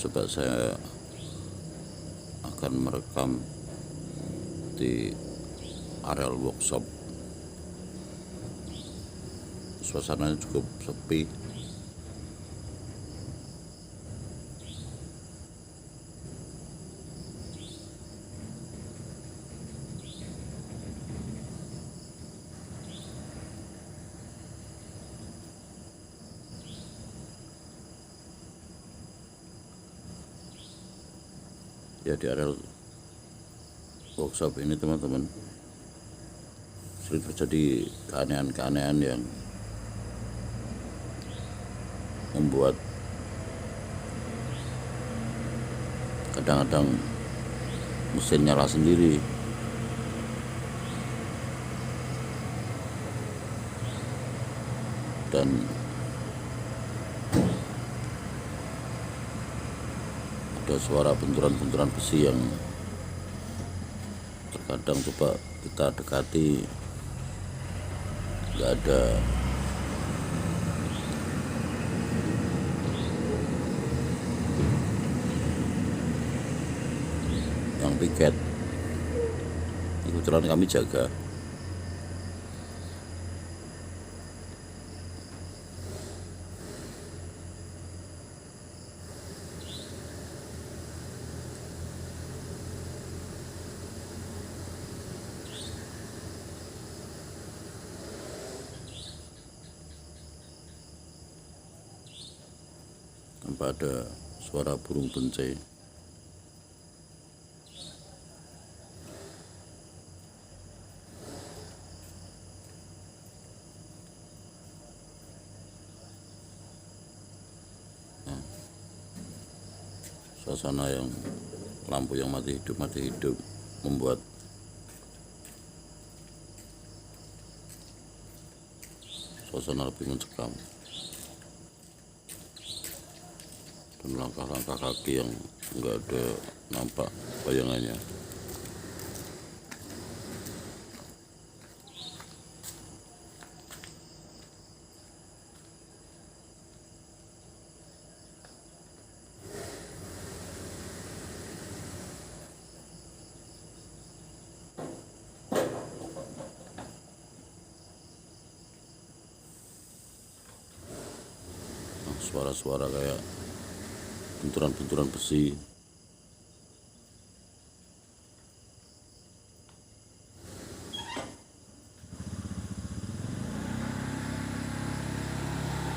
Coba saya akan merekam di areal workshop. Suasananya cukup sepi. Ya, di areal workshop ini teman-teman sering terjadi keanehan-keanehan yang membuat kadang-kadang mesin nyala sendiri, dan ada suara benturan-benturan besi yang terkadang coba kita dekati nggak ada yang piket. Kebetulan kami jaga. Tanpa ada suara burung bencai. Suasana yang lampu yang mati hidup membuat suasana lebih mencekam, dan langkah-langkah kaki yang enggak ada nampak bayangannya. Suara-suara kayak benturan-benturan besi